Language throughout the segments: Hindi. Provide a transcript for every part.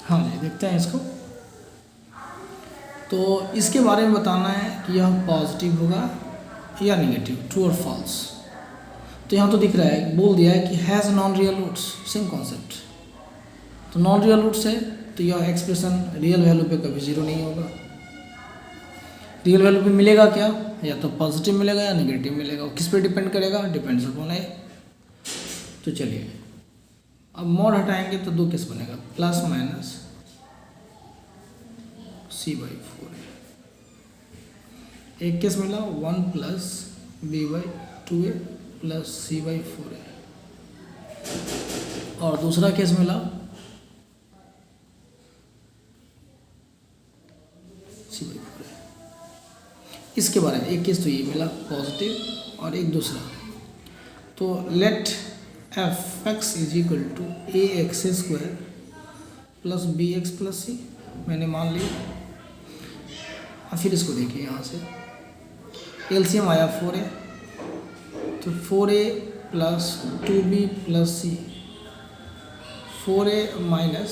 हाँ जी, देखते हैं इसको। तो इसके बारे में बताना है कि यह पॉजिटिव होगा या नेगेटिव, ट्रू और फॉल्स। तो यहाँ तो दिख रहा है, बोल दिया है कि has non real roots, same concept. तो नॉन रियल रूट्स है तो यह एक्सप्रेशन रियल वैल्यू पे कभी जीरो नहीं होगा। रियल वैल्यू पे मिलेगा क्या, या तो पॉजिटिव मिलेगा या नेगेटिव मिलेगा। किस पे डिपेंड करेगा, डिपेंड्स अपॉन है। तो चलिए अब मॉड हटाएंगे तो दो केस बनेगा, प्लस माइनस c/4। एक केस मिला 1 प्लस b/2a प्लस c/4a, और दूसरा केस मिला c/4a। इसके बारे में एक केस तो ये मिला पॉजिटिव और एक दूसरा। तो let f(x) is equal to ax² plus bx plus c, मैंने मान लिया। अब फिर इसको देखिए, यहाँ से एलसीएम आया 4a, तो 4a plus 2b plus c, 4a minus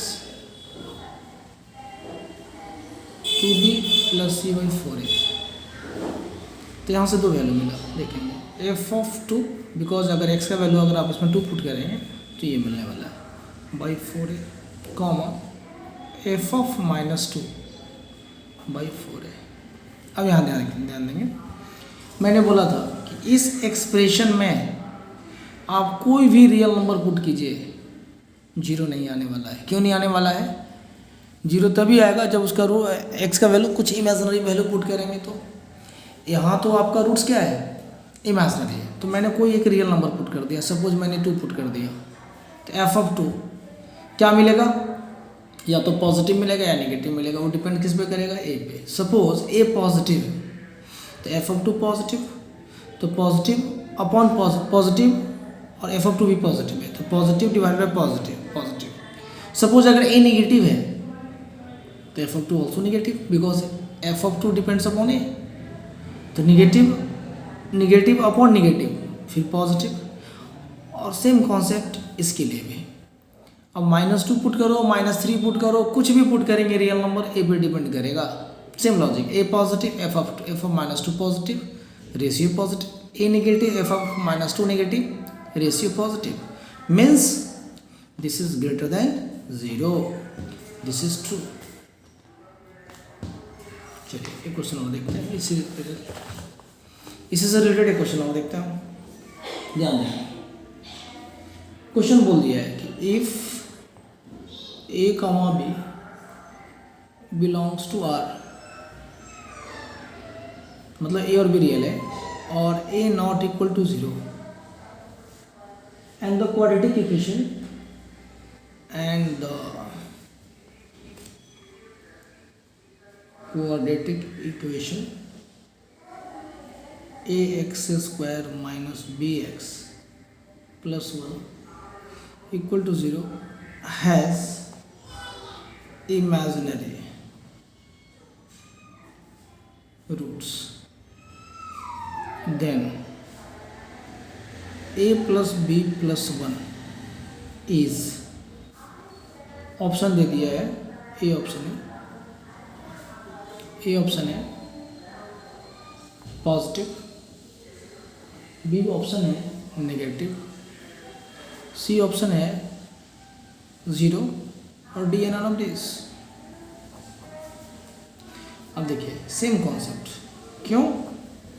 2b plus c/4a। तो यहाँ से दो वैल्यू मिला, देखेंगे f(2), बिकॉज अगर x का वैल्यू अगर आप इसमें 2 पुट करेंगे तो ये मिलने वाला है /4a, कॉमा f(-2)/4a। अब यहाँ ध्यान देंगे, मैंने बोला था कि इस एक्सप्रेशन में आप कोई भी रियल नंबर पुट कीजिए, जीरो नहीं आने वाला है। क्यों नहीं आने वाला है, जीरो तभी आएगा जब उसका एक्स का वैल्यू कुछ इमेजिनरी वैल्यू पुट करेंगे। तो यहाँ तो आपका रूट्स क्या है, इमेजिनरी है। तो मैंने कोई एक रियल नंबर पुट कर दिया, सपोज मैंने 2 पुट कर दिया, तो f(2) क्या मिलेगा, या तो पॉजिटिव मिलेगा या नेगेटिव मिलेगा। वो डिपेंड किस पे करेगा, a पे। सपोज a पॉजिटिव है तो f(2) पॉजिटिव, तो पॉजिटिव अपॉन पॉजिटिव, और f(2) भी पॉजिटिव है तो positive divide by positive. Suppose अगर a नेगेटिव है तो f(2) also negative, because f(2) depends upon a। तो निगेटिव अपॉन नेगेटिव फिर पॉजिटिव, और सेम कॉन्सेप्ट इसके लिए भी। अब -2 पुट करो, -3 पुट करो, कुछ भी पुट करेंगे रियल नंबर a पे डिपेंड करेगा। Same logic, a positive f(-2) positive, ratio positive, a negative f(-2) negative, ratio positive. Means this is greater than 0, this is true. चलिए एक क्वेश्चन और देखते हैं, इसी से रिलेटेड एक क्वेश्चन और देखते हैं। ध्यान दें, क्वेश्चन बोल दिया है कि if a, b belongs to R, मतलब a और b रियल है और a not equal to 0, and the quadratic equation ax² minus bx plus 1 equal to 0 has imaginary roots, then a plus b plus 1 is, option दे दिया है, ए ऑप्शन है पॉजिटिव, बी ऑप्शन है नेगेटिव, सी ऑप्शन है 0 और डी एन ऑफ दिस। अब देखिए सेम कॉन्सेप्ट, क्यों,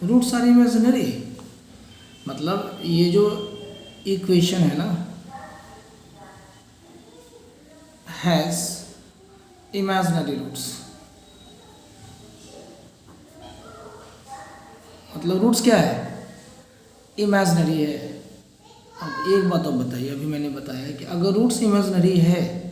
रूट्स आर इमेजिनरी, मतलब ये जो इक्वेशन है ना, हैज इमेजिनरी रूट्स, मतलब रूट्स क्या है, इमेजिनरी है। अब एक बात अब बताइए, अभी मैंने बताया कि अगर रूट्स इमेजिनरी है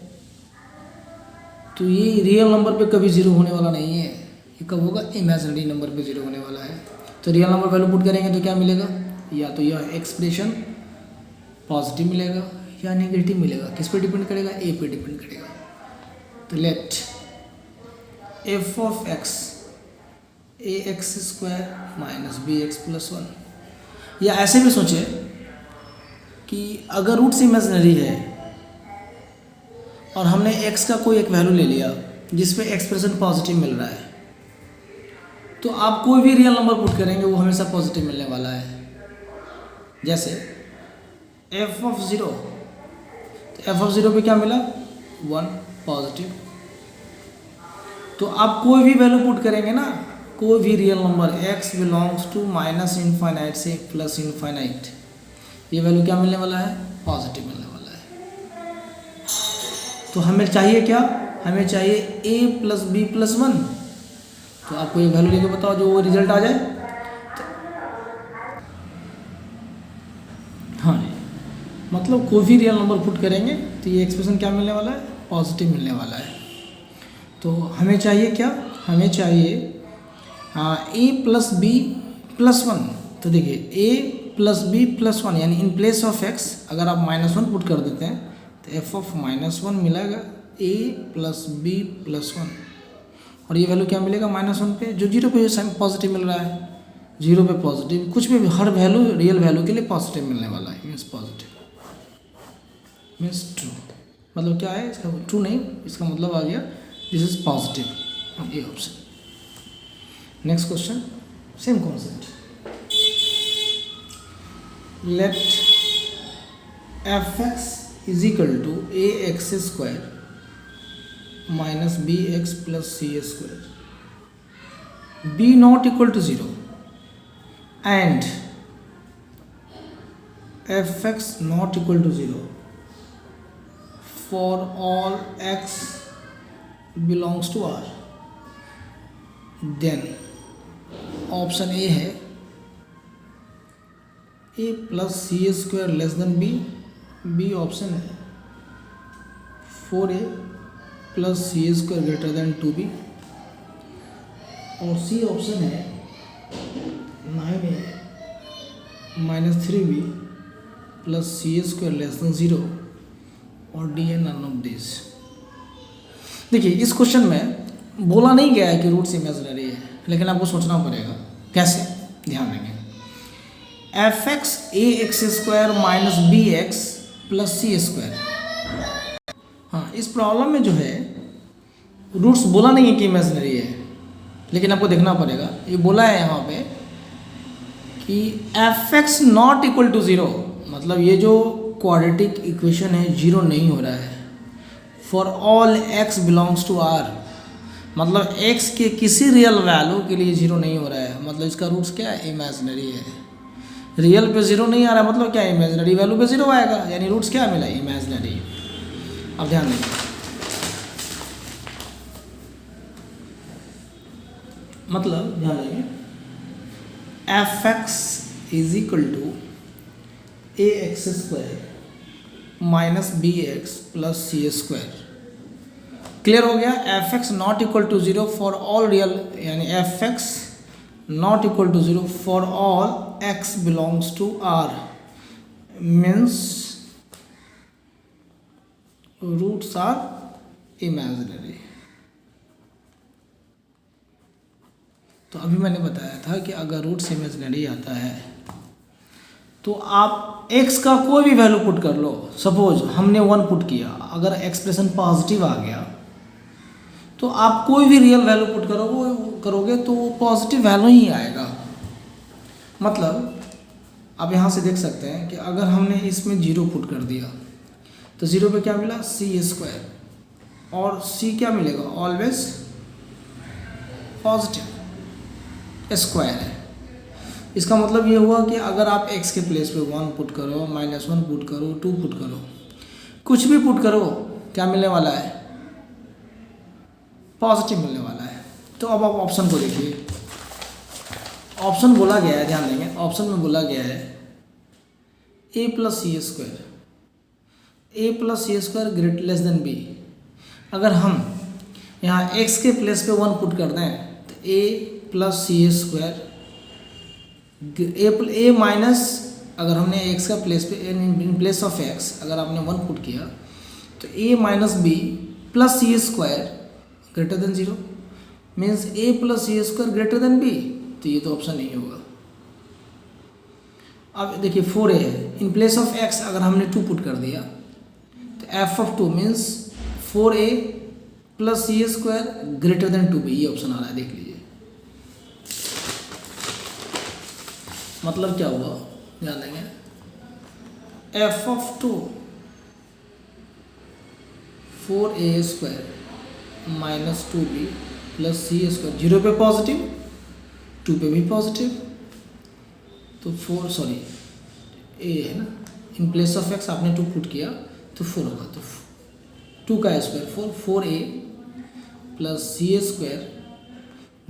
तो ये रियल नंबर पे कभी जीरो होने वाला नहीं है। ये कब होगा, इमेजिनरी नंबर पे जीरो होने वाला है। तो रियल नंबर वैल्यू पुट करेंगे तो क्या मिलेगा, या तो यह एक्सप्रेशन पॉजिटिव मिलेगा या नेगेटिव मिलेगा। किस पे डिपेंड करेगा, ए पे डिपेंड करेगा। तो let f(x) ax² minus bx plus 1, या ऐसे भी सोचे कि अगर रूट्स इमेजिनरी है और हमने x का कोई एक वैल्यू ले लिया जिसमें एक्सप्रेशन पॉजिटिव मिल रहा है, तो आप कोई भी रियल नंबर पुट करेंगे वो हमेशा पॉजिटिव मिलने वाला है। जैसे f ऑफ 0, तो f ऑफ 0 पे क्या मिला 1 पॉजिटिव। तो आप कोई भी वैल्यू पुट करेंगे ना, कोई भी real number x belongs to minus infinite से प्लस इनफाइनाइट, ये वैल्यू क्या मिलने वाला है पॉजिटिव मिलने वाला है। तो हमें चाहिए क्या, हमें चाहिए a प्लस बी प्लस 1। तो आपको ये वैल्यू लेके बताओ जो वो रिजल्ट आ जाए। हाँ जी, मतलब कोई भी रियल नंबर पुट करेंगे तो ये एक्सप्रेशन क्या मिलने वाला है पॉजिटिव मिलने वाला है। तो हमें चाहिए क्या, हमें चाहिए a प्लस बी प्लस 1। तो देखिए a प्लस बी प्लस 1 यानी इन प्लेस ऑफ x अगर आप -1 पुट कर देते हैं तो f ऑफ -1 मिलेगा a प्लस बी प्लस 1, और ये वैल्यू क्या मिलेगा -1 पे, जो 0 पे पॉजिटिव मिल रहा है, 0 पे पॉजिटिव, कुछ भी हर वैल्यू रियल वैल्यू के लिए पॉजिटिव मिलने वाला है, मीन्स पॉजिटिव मीन्स ट्रू। मतलब क्या है इसका, ट्रू नहीं, इसका मतलब आ गया दिस इज पॉजिटिव, ये option. Next question same concept, let f(x) is equal to ax square minus bx plus c square b not equal to 0 and f(x) not equal to 0 for all x belongs to r। Then option A है a plus C square less than b, B option है 4a प्लस सी स्क्वायर ग्रेटर देन 2b, और सी ऑप्शन है 9a माइनस 3b प्लस सी स्क्वायर लेस देन 0, और डी है नन ऑफ दिस। देखिए इस क्वेश्चन में बोला नहीं गया है कि रूट्स इमेजिनरी है, लेकिन आपको सोचना पड़ेगा कैसे, ध्यान देंगे। f(x) ax square minus bx plus सी स्क्वायर, हाँ इस प्रॉब्लम में जो है रूट्स बोला नहीं है कि इमेजिनरी है, लेकिन आपको देखना पड़ेगा। ये बोला है यहाँ पे कि f(x) नॉट इक्वल टू 0, मतलब ये जो क्वाड्रेटिक इक्वेशन है 0 नहीं हो रहा है। For all x belongs to r, मतलब x के किसी रियल वैल्यू के लिए 0 नहीं हो रहा है, मतलब इसका रूट्स क्या है इमेजिनरी है। रियल पे 0 नहीं आ रहा मतलब क्या, इमेजिनरी वैल्यू पे 0 आएगा, यानी रूट्स क्या मिला इमेजिनरी। अब ध्यान देंगे, मतलब ध्यान देंगे f(x) is equal to ax square minus bx plus C square. Clear हो गया। f(x) not equal to 0 for all real, यानी f(x) not equal to 0 for all x belongs to r, means roots are imaginary. तो अभी मैंने बताया था कि अगर रूट्स इमेजिनरी आता है तो आप x का कोई भी वैल्यू पुट कर लो। सपोज हमने 1 पुट किया, अगर एक्सप्रेशन पॉजिटिव आ गया तो आप कोई भी रियल वैल्यू पुट करोगे तो वो पॉजिटिव वैल्यू ही आएगा। मतलब आप यहाँ से देख सकते हैं कि अगर हमने इसमें 0 पुट कर दिया तो 0 पे क्या मिला सी स्क्वायर, और c क्या मिलेगा ऑलवेज पॉजिटिव स्क्वायर है। इसका मतलब ये हुआ कि अगर आप x के प्लेस पे 1 पुट करो, -1 पुट करो, 2 पुट करो, कुछ भी पुट करो, क्या मिलने वाला है पॉजिटिव मिलने वाला है। तो अब आप ऑप्शन को देखिए, ऑप्शन बोला गया है, ध्यान देंगे ऑप्शन में बोला गया है a plus C square, a plus C square greater less than b। अगर हम यहाँ x के प्लेस पे 1 पुट कर दें तो a plus C square A minus, अगर हमने x का प्लेस पे इन प्लेस ऑफ x अगर आपने 1 पुट किया तो a minus B plus C square greater than 0, means a plus C square greater than b। तो ये तो ऑप्शन नहीं होगा। अब देखिए 4a है, इन प्लेस ऑफ x अगर हमने 2 पुट कर दिया तो f of 2 means 4a plus C square greater than 2b, ये ऑप्शन आ रहा है, देख लीजिए। मतलब क्या हुआ, ध्यान देंगे, F of 2 4a square minus 2b plus C square, 0 पे पॉजिटिव 2 पे भी पॉजिटिव, तो 4 सॉरी a है ना, इन प्लेस ऑफ x आपने 2 पुट किया तो 4 होगा, तो 2 का स्क्वायर 4a प्लस सी स्क्वायर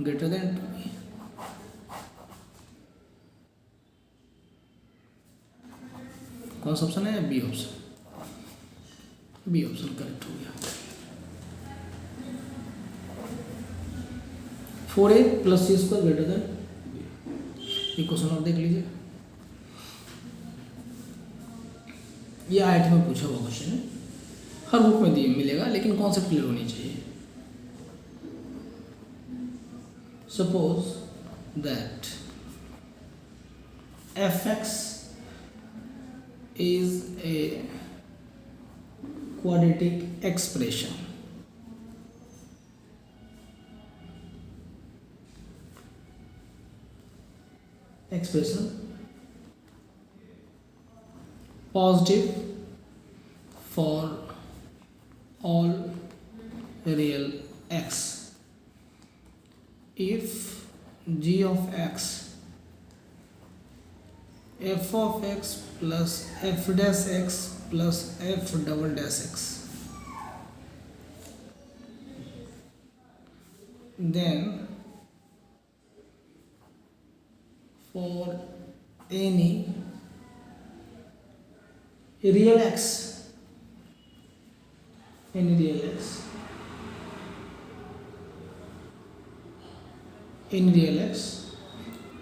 ग्रेटर देन 2b। कौन सा ऑप्शन है, B option, B option correct हो गया। 4a प्लस सी स्क्वायर ग्रेटर देन b, ये क्वेश्चन और देख लीजिए, ये आईआईटी में पूछा हुआ क्वेश्चन है, हर बुक में दिए मिलेगा, लेकिन कॉन्सेप्ट क्लियर होनी चाहिए। Suppose that fx is a quadratic expression, positive for all real x if g of x f of x plus f dash x plus f double dash x, then for any real x, any real x, in real x,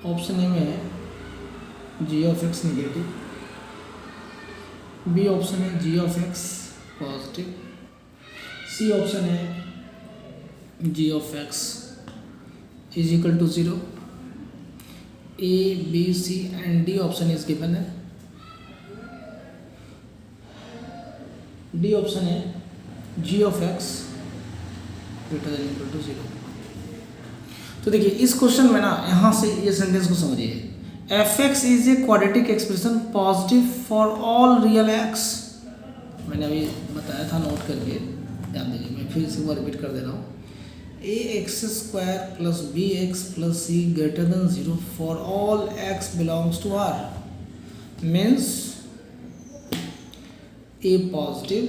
option A में है g of x negative, B option है g of x positive, C option है g of x is equal to 0, A B C and D option is given है, डी ऑप्शन है g of x greater than equal to 0। तो देखिए इस क्वेश्चन में ना, यहाँ से ये सेंटेंस को समझिए, F x is a quadratic expression positive for all real x, मैंने अभी बताया था नोट करके, ध्यान दीजिए, मैं फिर से रिपीट कर दे रहा हूँ, a x square plus B x plus c greater than 0 for all x belongs to R, means a positive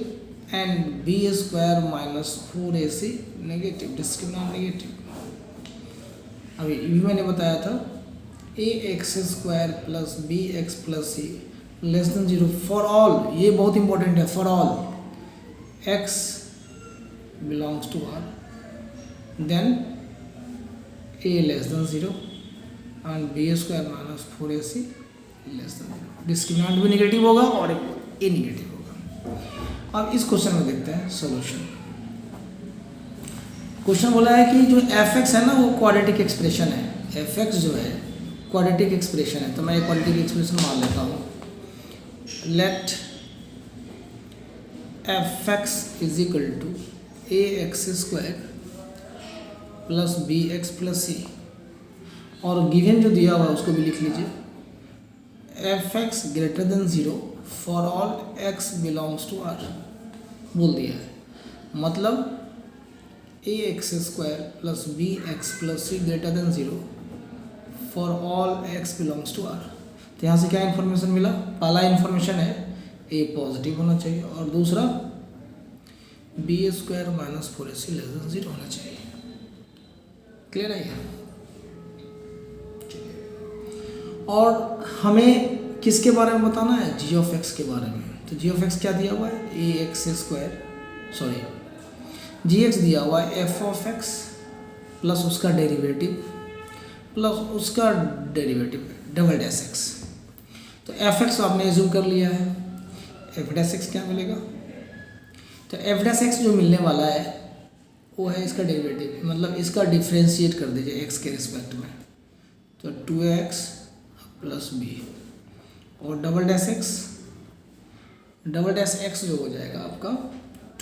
and b square minus 4ac negative, discriminant negative. अभी मैंने बताया था a x square plus B x plus c less than 0 for all, ये बहुत इंपॉर्टेंट है, for all x belongs to R, then a less than 0 and b square minus 4ac less than 0, discriminant भी नेगेटिव होगा और ए नेगेटिव होगा। अब इस क्वेश्चन में देखते हैं सॉल्यूशन। क्वेश्चन बोला है कि जो एफ एक्स है ना वो क्वाड्रेटिक एक्सप्रेशन है, एफ एक्स जो है क्वाड्रेटिक एक्सप्रेशन है, तो मैं एक क्वाड्रेटिक एक्सप्रेशन मान लेता हूँ, let f x is equal to a x square plus B x plus c, और गिवन जो दिया हुआ है उसको भी लिख लीजिए, f x greater than 0 for all x belongs to R, बोल दिया है, मतलब a x square plus B x plus c greater than 0 for all x belongs to R. तो यहाँ से क्या इन्फॉर्मेशन मिला, पहला इन्फॉर्मेशन है ए पॉजिटिव होना चाहिए और दूसरा B square minus 4ac less than 0 होना चाहिए। क्लियर है ये? और हमें किसके बारे में बताना है, जी ऑफ एक्स के बारे में। तो जी ऑफ एक्स क्या दिया हुआ है, ए एक्स स्क्वायर सॉरी जी एक्स दिया हुआ है एफ ऑफ एक्स प्लस उसका डेरिवेटिव प्लस उसका डेरिवेटिव डबल डैश एक्स। तो एफ एक्स आपने एज्यूम कर लिया है, एफ डैश एक्स क्या मिलेगा, तो एफ डैश एक्स जो मिलने वाला है वो है इसका डेरिवेटिव, मतलब इसका डिफ्रेंशिएट कर दीजिए एक्स के रिस्पेक्ट में, तो 2x प्लस बी और डबल डैश एक्स जो हो जाएगा आपका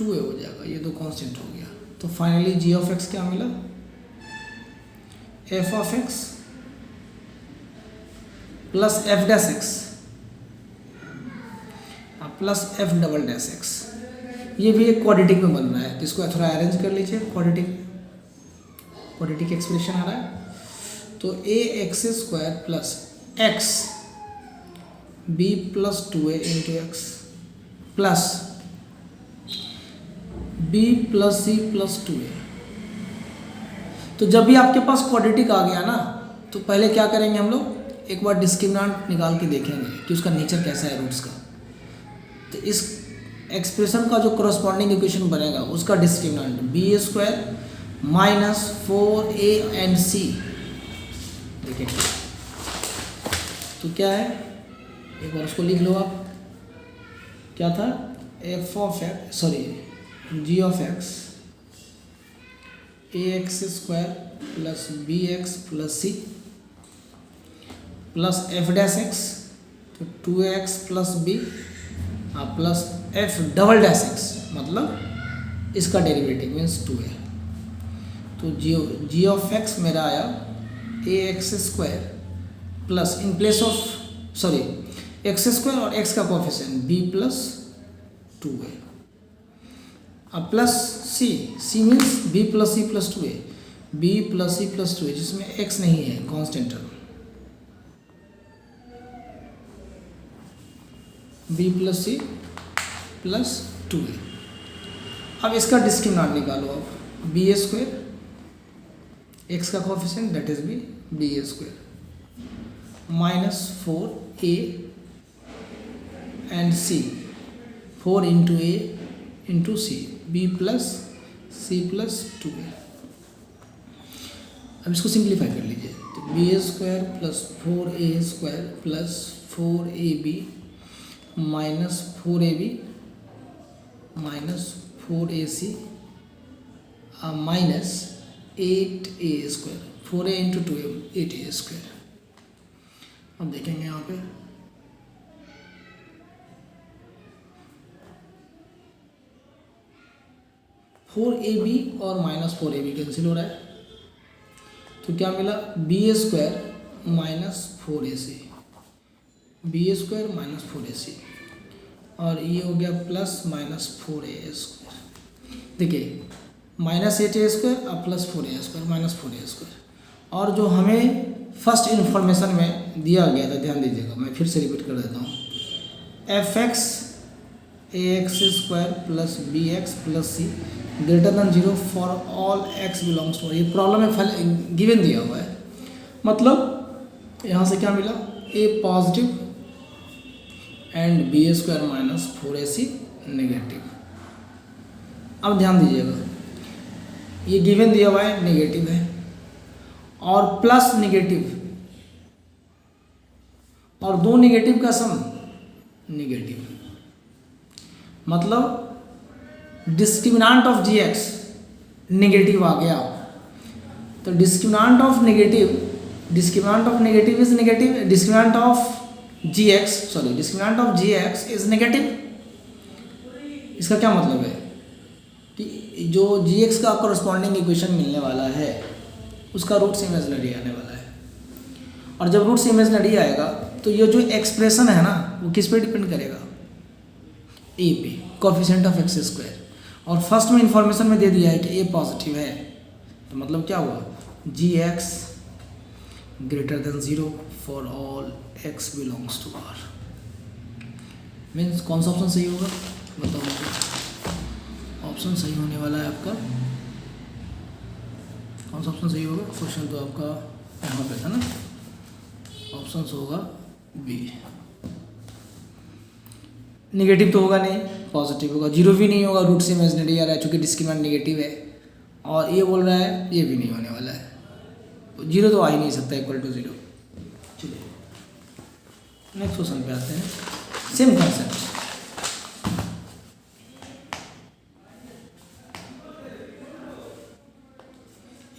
2a हो जाएगा, ये तो कांस्टेंट हो गया। तो फाइनली जी ऑफ एक्स क्या मिला, F of x plus F dash x plus F double dash x. ये भी एक क्वाड्रेटिक में बन रहा है, तो इसको थोड़ा अरेंज कर लीजिए। क्वाड्रेटिक एक्सप्रेशन आ रहा है, तो a x square plus x b plus 2a into x plus B plus C plus 2a। तो जब भी आपके पास क्वाड्रेटिक आ गया ना, तो पहले क्या करेंगे हम लोग, एक बार डिस्क्रिमिनेंट निकाल के देखेंगे कि उसका नेचर कैसा है रूट्स का। तो इस एक्सप्रेशन का जो करस्पॉन्डिंग इक्वेशन बनेगा उसका discriminant b square minus 4a and c. देखिए तो क्या है, एक बार उसको लिख लो आप, क्या था, F of X sorry G of X A x square plus B x plus C plus F dash X, तो 2x plus B plus F double dash X, मतलब इसका डेरिवेटिव मीन्स 2a। तो जी ऑफ एक्स मेरा आया a x square plus in place of sorry x square और एक्स का कोफिशिएंट बी प्लस 2a अब plus c means b plus सी प्लस 2a, बी प्लस सी प्लस 2a जिसमें एक्स नहीं है कांस्टेंट टर्म, बी प्लस सी प्लस 2a। अब इसका डिस्क्रिमिनेंट निकालो आप, बी स्क्वायर एक्स का coefficient that is b square minus 4a and c 4 into a into c B plus C plus 2a। अब इसको सिंप्लीफाई कर लीजिए, तो B square plus 4a square plus 4ab minus 4ab minus 4ac minus 8a square, 4a into 2a 8a square. अब देखेंगे यहाँ पे फोर ए बी और माइनस 4ab कैंसिल हो रहा है, तो क्या मिला, B square minus 4ac, B square minus 4ac और ये हो गया प्लस माइनस 4a स्क्वायर। देखिए माइनस 8a स्क्वायर और plus 4a square minus 4a square. और जो हमें फर्स्ट इन्फॉर्मेशन में दिया गया था, ध्यान दीजिएगा, मैं फिर से रिपीट कर देता हूँ, f x A x square plus B x plus c greater than 0 for all x belongs to, ये प्रॉब्लम में गिवन दिया हुआ है। मतलब यहाँ से क्या मिला, a positive and b square minus 4ac negative. अब ध्यान दीजिएगा, ये गिवन दिया हुआ है नेगेटिव है और प्लस नेगेटिव और दो नेगेटिव का सम नेगेटिव, मतलब discriminant of g x negative आ गया। तो discriminant of negative is negative, discriminant of g x is negative. इसका क्या मतलब है कि जो जी एक्स का कॉरस्पॉन्डिंग इक्वेशन मिलने वाला है उसका रूट्स इमेजिनरी आने वाला है, और जब रूट्स इमेजिनरी आएगा तो ये जो एक्सप्रेशन है ना वो किस पे डिपेंड करेगा, ए पे, कोफिशिएंट ऑफ एक्स स्क्वायर। और फर्स्ट में इंफॉर्मेशन में दे दिया है कि ए पॉजिटिव है, तो मतलब क्या हुआ, g x greater than 0 for all x belongs to R. Means कौन सा ऑप्शन सही होगा बताओ मुझे। ऑप्शन सही होने वाला है आपका, कौन सा ऑप्शन सही होगा, क्वेश्चन तो आपका यहाँ पे था ना, ऑप्शन होगा बी। नेगेटिव तो होगा नहीं, पॉजिटिव होगा, जीरो भी नहीं होगा, रूट से इमेजिनरी आ रहा है चूँकि डिस्क्रिमिनेंट नेगेटिव है, और ये बोल रहा है ये भी नहीं होने वाला है, तो जीरो तो आ ही नहीं सकता इक्वल टू 0। चलिए नेक्स्ट क्वेश्चन पे आते हैं, सेम कॉन्सेप्ट।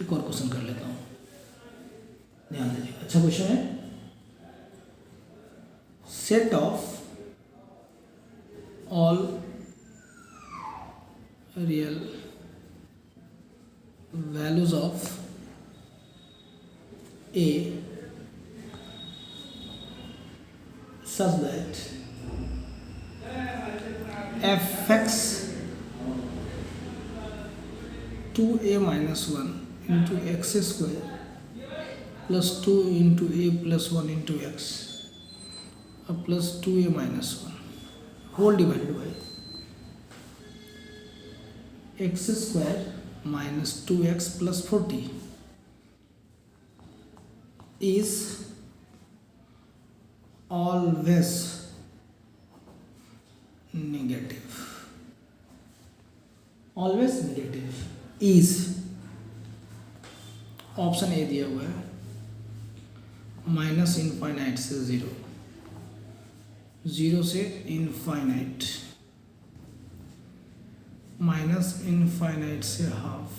एक और क्वेश्चन कर लेता हूँ, ध्यान दीजिए, अच्छा क्वेश्चन है। Set of all real values of a such that fx 2a minus 1 into x square plus 2 into a plus 1 into x plus 2a minus 1 whole divided by x square minus 2x plus 40 is always negative. Always negative is option A दिया हुआ है माइनस इनफाइनाइट से ज़ीरो, ज़ीरो से इनफाइनाइट, माइनस इनफाइनाइट से हाफ,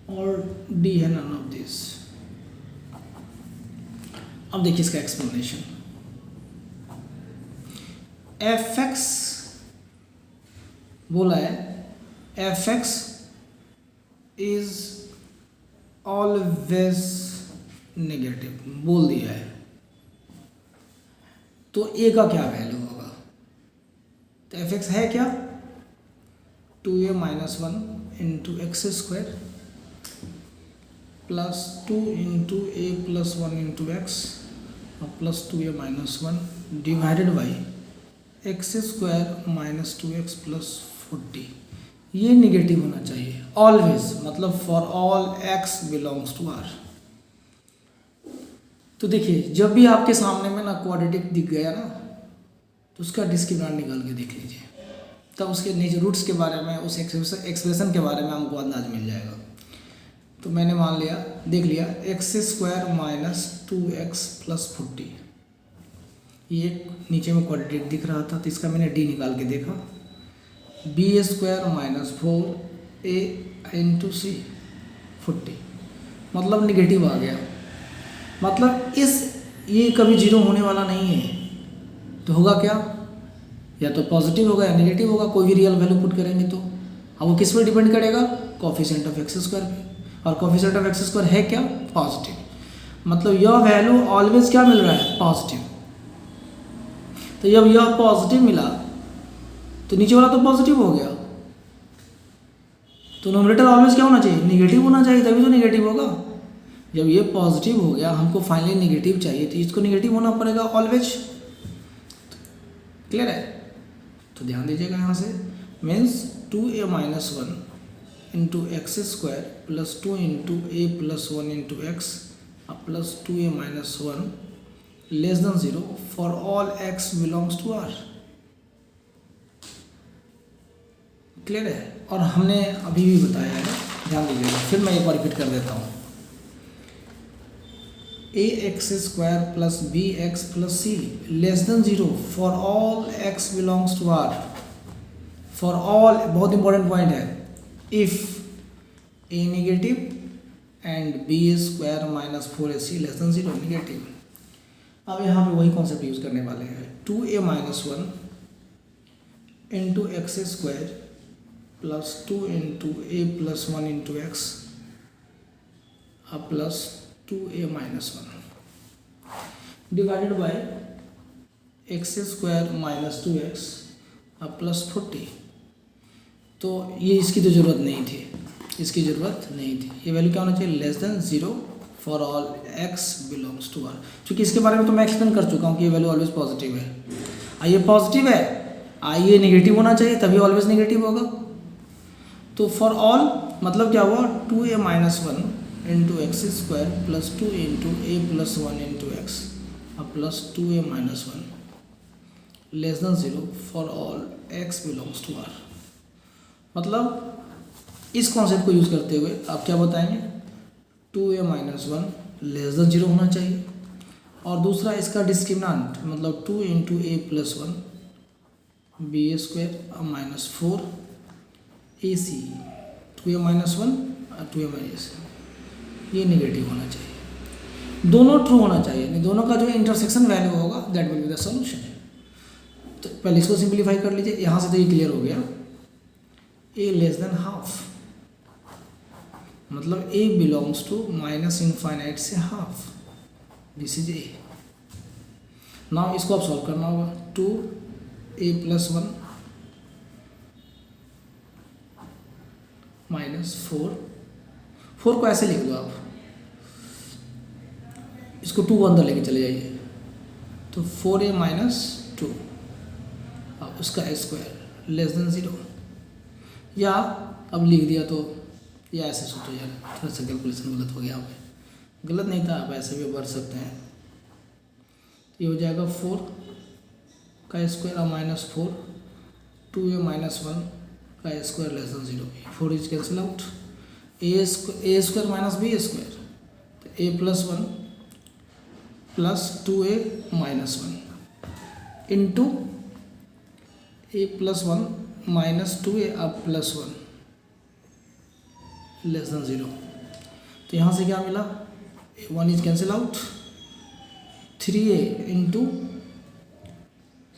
और डी है नन ऑफ दिस। अब देखिए इसका एक्सप्लेनेशन। एफ एक्स बोला है F x is always negative बोल दिया है, तो ए का क्या वैल्यू होगा? तो एफ एक्स है क्या? 2a minus 1 into x square plus 2 into ए प्लस 1 इंटू एक्स और plus 2a minus 1 divided by x square minus 2x plus 40। ये निगेटिव होना चाहिए ऑलवेज, मतलब for all x belongs to r। तो देखिए जब भी आपके सामने में ना क्वाड्रेटिक दिख गया ना तो उसका डिस्क्रिमिनेंट निकाल के देख लीजिए, तब उसके नीचे रूट्स के बारे में, उस एक्सप्रेशन के बारे में हमको अंदाज मिल जाएगा। तो मैंने मान लिया, देख लिया x square minus 2x plus 40, ये नीचे में क्वाड्रेटिक दिख रहा था तो इसका मैंने डी निकाल के देखा, b square minus 4a into c 40, मतलब निगेटिव आ गया। मतलब ये कभी जीरो होने वाला नहीं है, तो होगा क्या? या तो पॉजिटिव होगा या नेगेटिव होगा, कोई भी रियल वैल्यू पुट करेंगे तो। अब वो किस पर डिपेंड करेगा? कोफिशिएंट ऑफ एक्स स्क्वायर पे, और कोफिशिएंट ऑफ एक्स स्क्वायर है क्या? पॉजिटिव, मतलब यह वैल्यू ऑलवेज क्या मिल रहा है? पॉजिटिव। तो जब यह पॉजिटिव मिला तो नीचे वाला तो पॉजिटिव हो गया, तो नोमिनेटर ऑलवेज क्या होना चाहिए? नेगेटिव होना चाहिए, तभी तो नेगेटिव होगा। जब ये पॉजिटिव हो गया, हमको फाइनली नेगेटिव चाहिए, तो इसको नेगेटिव होना पड़ेगा ऑलवेज। क्लियर है? तो ध्यान दीजिएगा यहाँ से, means 2a minus 1 into x square plus 2 into A plus 1 into x plus 2a minus 1 less than 0 for all x belongs to r। Clear है? और हमने अभी भी बताया है, ध्यान दीजिएगा, फिर मैं एक बार रिपीट कर देता हूँ। A x square plus B x plus c less than 0 for all x belongs to r। For all बहुत इंपॉर्टेंट पॉइंट है, if a negative and b square minus 4ac less than 0 negative. अब यहाँ पे वही कॉन्सेप्ट यूज़ करने वाले हैं, 2a minus 1 into x square plus 2 into A plus 1 into x plus 2a minus 1 divided by x square minus 2x plus 40। तो ये इसकी तो ज़रूरत नहीं थी, इसकी ज़रूरत नहीं थी। ये वैल्यू क्या होना चाहिए? Less than 0 for all x belongs to r। चूँकि इसके बारे में तो मैं एक्सप्लेन कर चुका हूँ कि ये वैल्यू ऑलवेज पॉजिटिव है। आइए पॉजिटिव है, आइए नेगेटिव होना चाहिए, तभी ऑलवेज नेगेटिव होगा। तो फॉर ऑल मतलब क्या हुआ? 2a minus 1 into x square plus 2 into A plus 1 into x plus 2a minus 1 less than 0 for all x belongs to r। मतलब इस कॉन्सेप्ट को यूज़ करते हुए आप क्या बताएंगे? 2a माइनस 1 लेस देन 0 होना चाहिए, और दूसरा इसका डिस्क्रिमिनेंट मतलब 2 इंटू ए प्लस 1 बी स्क्वायर माइनस 4 ए सी 2a माइनस 1 2a माइनस, ये नेगेटिव होना चाहिए। दोनों ट्रू होना चाहिए, नहीं दोनों का जो इंटरसेक्शन वैल्यू होगा that will be the solution. तो पहले इसको सिंप्लीफाई कर लीजिए, यहाँ से तो ये क्लियर हो गया। ए लेस देन हाफ, मतलब ए बिलोंग्स टू माइनस इनफाइनाइट से half, this is a. Now इसको आप सॉल्व करना होगा, 2a+1 माइनस 4 को ऐसे लिख दो आप, इसको 2 को अंदर लेके चले जाइए, तो 4a - 2 अब उसका स्क्वायर लेस देन 0, या अब लिख दिया तो या ऐसे सोचो यार, थोड़ा सा कैलकुलेशन गलत हो गया, यहाँ पे गलत नहीं था, आप ऐसे भी भर सकते हैं। ये हो जाएगा 4 का स्क्वायर और -4, 2a - 1 का square less than 0, 4 is cancel out, A square minus B square, तो a+1 + 2a - 1 into a+1 - 2a अब +1 लेस देन 0, तो यहाँ से क्या मिला, 1 is cancel out, 3a into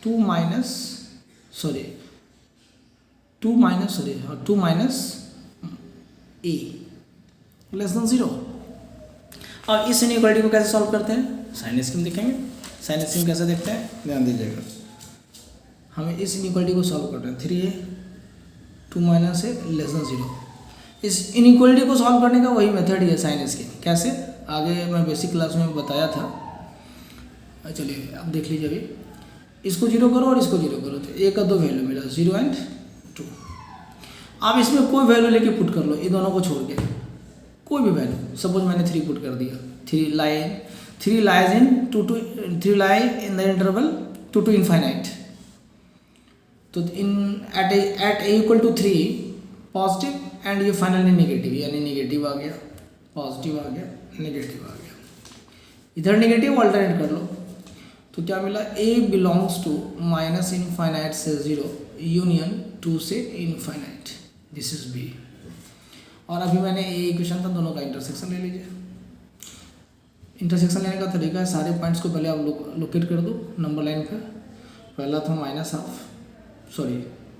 2 minus a less than 0। अब इस इनइक्वालिटी को कैसे सॉल्व करते हैं, साइन स्कीम देखेंगे। साइन स्कीम कैसे देखते हैं, ध्यान दीजिएगा, हमें इस इनइक्वालिटी को सॉल्व करना है, 3a 2 - a लेस देन 0। इस इनइक्वालिटी को सॉल्व करने का वही मेथड ही है साइन स्कीम। कैसे, आगे मैं बेसिक क्लास में बताया था, चलिए अब देख लीजिए। अभी इसको 0 करो और इसको 0 करो, तो a का 2 वैल्यू मिला, 0 और 2। आप इसमें कोई वैल्यू लेके पुट कर लो, ये दोनों को छोड़ के कोई भी वैल्यू, सपोज मैंने 3 पुट कर दिया, 3 lies in the interval 2 to infinite, तो एट a = 3 पॉजिटिव एंड ये फाइनली नेगेटिव, यानी नेगेटिव आ गया, पॉजिटिव आ गया, नेगेटिव आ गया, इधर नेगेटिव ऑल्टरनेट कर लो, तो क्या मिला, a belongs to minus infinite से 0 यूनियन 2 से इनफाइनाइट, दिस इज b। और अभी मैंने ये इक्वेशन था, दोनों का इंटरसेक्शन ले लीजिए। इंटरसेक्शन लेने का तरीका है, सारे पॉइंट्स को पहले आप लोकेट कर दो नंबर लाइन पे। पहला था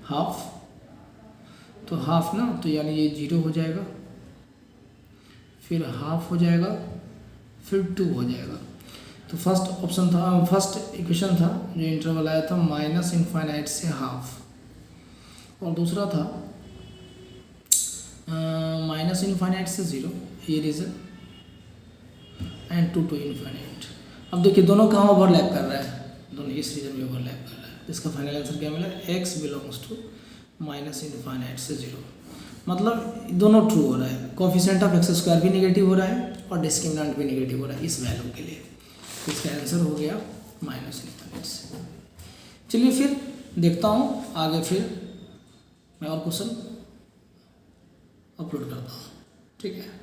हाफ, तो हाफ ना, तो यानी ये 0 हो जाएगा, फिर हाफ हो जाएगा, फिर 2 हो जाएगा। तो फर्स्ट ऑप्शन था, फर्स्ट इक्वेशन था जो इंटरवल आया था माइनस इनफाइनाइट से हाफ, और दूसरा था माइनस इनफाइनाइट से 0, ये रीजन, एंड 2 to इनफाइनाइट। अब देखिए दोनों कहाँ ओवरलैप कर रहा है, दोनों इस रीजन में ओवरलैप कर रहा है। इसका फाइनल आंसर क्या मिला, x belongs to minus infinite से 0, मतलब दोनों ट्रू हो रहा है। कोफिशिएंट ऑफ x² भी नेगेटिव हो रहा है और डिस्क्रिमिनेंट भी नेगेटिव हो रहा है इस वैल्यू के लिए, तो इसका आंसर हो गया माइनस इनफाइनाइट से। चलिए फिर देखता हूँ आगे, फिर मैं और क्वेश्चन अपलोड करता हूँ, ठीक है।